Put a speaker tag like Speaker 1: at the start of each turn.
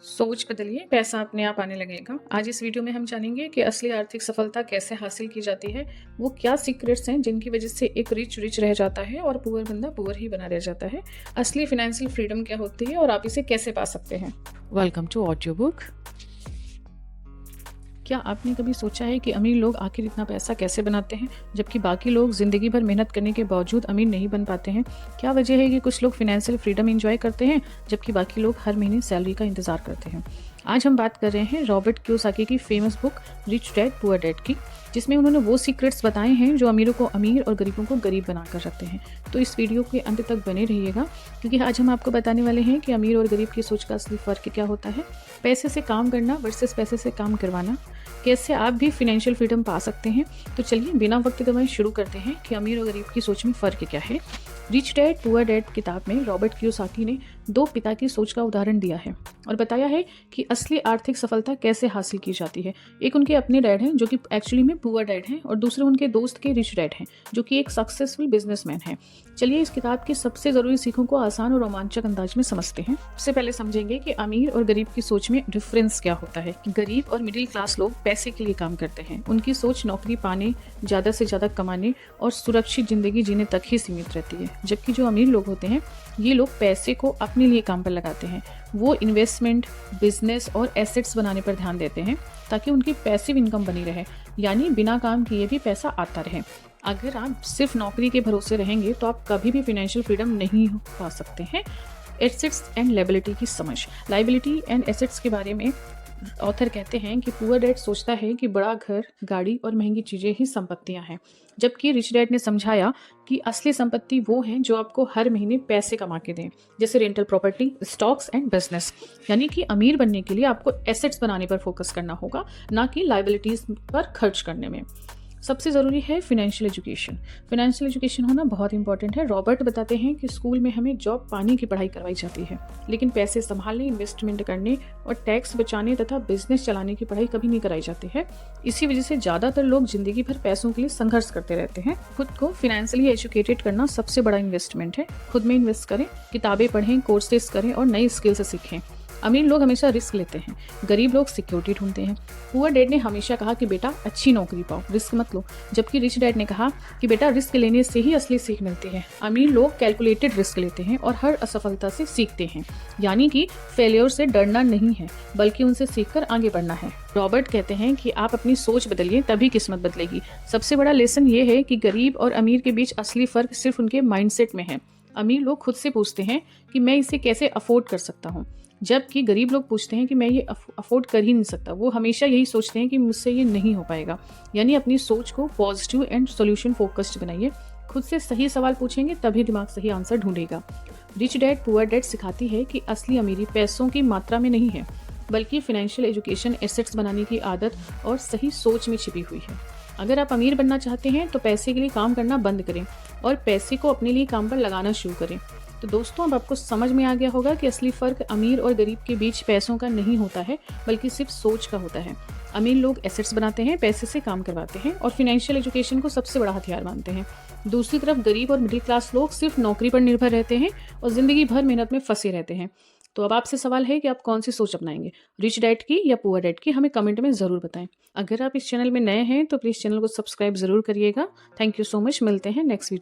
Speaker 1: सोच बदलिए, पैसा अपने आप आने लगेगा। आज इस वीडियो में हम जानेंगे कि असली आर्थिक सफलता कैसे हासिल की जाती है, वो क्या सीक्रेट्स हैं जिनकी वजह से एक रिच रह जाता है और पुअर बंदा पुअर ही बना रह जाता है। असली फाइनेंशियल फ्रीडम क्या होती है और आप इसे कैसे पा सकते हैं। Welcome to audio book. क्या आपने कभी सोचा है कि अमीर लोग आखिर इतना पैसा कैसे बनाते हैं, जबकि बाकी लोग जिंदगी भर मेहनत करने के बावजूद अमीर नहीं बन पाते हैं। क्या वजह है कि कुछ लोग फाइनेंशियल फ्रीडम एंजॉय करते हैं जबकि बाकी लोग हर महीने सैलरी का इंतजार करते हैं। आज हम बात कर रहे हैं रॉबर्ट कियोसाकी की famous book rich Dad Poor dad की, जिसमें उन्होंने वो सीक्रेट्स बताए हैं जो अमीरों को अमीर और गरीबों को गरीब बनाकर रखते हैं। तो इस वीडियो के अंत तक बने रहिएगा, क्योंकि आज हम आपको बताने वाले हैं कि अमीर और गरीब की सोच का असली फ़र्क क्या होता है, पैसे से काम करना वर्सेस पैसे से काम करवाना, कैसे आप भी फाइनेंशियल फ्रीडम पा सकते हैं। तो चलिए बिना वक्त गवाए शुरू करते हैं कि अमीर और गरीब की सोच में फ़र्क क्या है। रिच डैड पुअर डैड किताब में रॉबर्ट कियोसाकी ने दो पिता की सोच का उदाहरण दिया है और बताया है कि असली आर्थिक सफलता कैसे हासिल की जाती है। एक उनके अपने डैड हैं जो कि एक्चुअली में पुअर डैड हैं, और दूसरे उनके दोस्त के रिच डैड हैं जो कि एक सक्सेसफुल बिजनेसमैन हैं। चलिए इस किताब की सबसे ज़रूरी सीखों को आसान और रोमांचक अंदाज में समझते हैं। सबसे पहले समझेंगे कि अमीर और गरीब की सोच में डिफरेंस क्या होता है। गरीब और मिडिल क्लास लोग पैसे के लिए काम करते हैं। उनकी सोच नौकरी पाने, ज़्यादा से ज़्यादा कमाने और सुरक्षित जिंदगी जीने तक ही सीमित रहती है। जबकि जो अमीर लोग होते हैं, ये लोग पैसे को अपने लिए काम पर लगाते हैं। वो इन्वेस्टमेंट, बिजनेस और एसेट्स बनाने पर ध्यान देते हैं ताकि उनकी पैसिव इनकम बनी रहे, यानी बिना काम किए भी पैसा आता रहे। अगर आप सिर्फ नौकरी के भरोसे रहेंगे तो आप कभी भी फाइनेंशियल फ्रीडम नहीं पा सकते हैं। एसेट्स एंड लायबिलिटी की समझ। लायबिलिटी एंड एसेट्स के बारे में ऑथर कहते हैं कि पुअर डैड सोचता है कि बड़ा घर, गाड़ी और महंगी चीज़ें ही संपत्तियां हैं, जबकि रिच डैड ने समझाया कि असली संपत्ति वो हैं जो आपको हर महीने पैसे कमा के दें, जैसे rental property, stocks and business. यानी कि अमीर बनने के लिए आपको एसेट्स बनाने पर फोकस करना होगा, ना कि लायबिलिटीज पर खर्च करने में। सबसे ज़रूरी है फाइनेंशियल एजुकेशन। फाइनेंशियल एजुकेशन होना बहुत इंपॉर्टेंट है। रॉबर्ट बताते हैं कि स्कूल में हमें जॉब पाने की पढ़ाई करवाई जाती है, लेकिन पैसे संभालने, इन्वेस्टमेंट करने और टैक्स बचाने तथा बिजनेस चलाने की पढ़ाई कभी नहीं कराई जाती है। इसी वजह से ज़्यादातर लोग जिंदगी भर पैसों के लिए संघर्ष करते रहते हैं। खुद को फाइनेंशियली एजुकेटेड करना सबसे बड़ा इन्वेस्टमेंट है। खुद में इन्वेस्ट करें, किताबें पढ़ें, कोर्सेज करें और नई स्किल्स सीखें। अमीर लोग हमेशा रिस्क लेते हैं, गरीब लोग सिक्योरिटी ढूंढते हैं। पुअर डैड ने हमेशा कहा कि बेटा अच्छी नौकरी पाओ, रिस्क मत लो, जबकि रिच डैड ने कहा कि बेटा रिस्क लेने से ही असली सीख मिलती है। अमीर लोग कैलकुलेटेड रिस्क लेते हैं और हर असफलता से सीखते हैं, यानी कि फेलियर से डरना नहीं है बल्कि उनसे सीखकर आगे बढ़ना है। रॉबर्ट कहते हैं कि आप अपनी सोच बदलिए तभी किस्मत बदलेगी। सबसे बड़ा लेसन ये है कि गरीब और अमीर के बीच असली फर्क सिर्फ उनके माइंडसेट में है। अमीर लोग खुद से पूछते हैं कि मैं इसे कैसे अफोर्ड कर सकता हूँ, जबकि गरीब लोग पूछते हैं कि मैं ये अफोर्ड कर ही नहीं सकता। वो हमेशा यही सोचते हैं कि मुझसे ये नहीं हो पाएगा। यानी अपनी सोच को पॉजिटिव एंड सॉल्यूशन फोकस्ड बनाइए। खुद से सही सवाल पूछेंगे तभी दिमाग सही आंसर ढूंढेगा। रिच डैड पुअर डैड सिखाती है कि असली अमीरी पैसों की मात्रा में नहीं है, बल्कि फाइनेंशियल एजुकेशन, एसेट्स बनाने की आदत और सही सोच में छिपी हुई है। अगर आप अमीर बनना चाहते हैं तो पैसे के लिए काम करना बंद करें और पैसे को अपने लिए काम पर लगाना शुरू करें। तो दोस्तों, अब आपको समझ में आ गया होगा कि असली फर्क अमीर और गरीब के बीच पैसों का नहीं होता है, बल्कि सिर्फ सोच का होता है। अमीर लोग एसेट्स बनाते हैं, पैसे से काम करवाते हैं और फाइनेंशियल एजुकेशन को सबसे बड़ा हथियार मानते हैं। दूसरी तरफ गरीब और मिडिल क्लास लोग सिर्फ नौकरी पर निर्भर रहते हैं और जिंदगी भर मेहनत में फंसे रहते हैं। तो अब आपसे सवाल है कि आप कौन सी सोच अपनाएंगे, रिच डैड की या पुअर डैड की? हमें कमेंट में ज़रूर बताएं। अगर आप इस चैनल में नए हैं तो प्लीज़ चैनल को सब्सक्राइब ज़रूर करिएगा। Thank you so much. मिलते हैं नेक्स्ट वीडियो।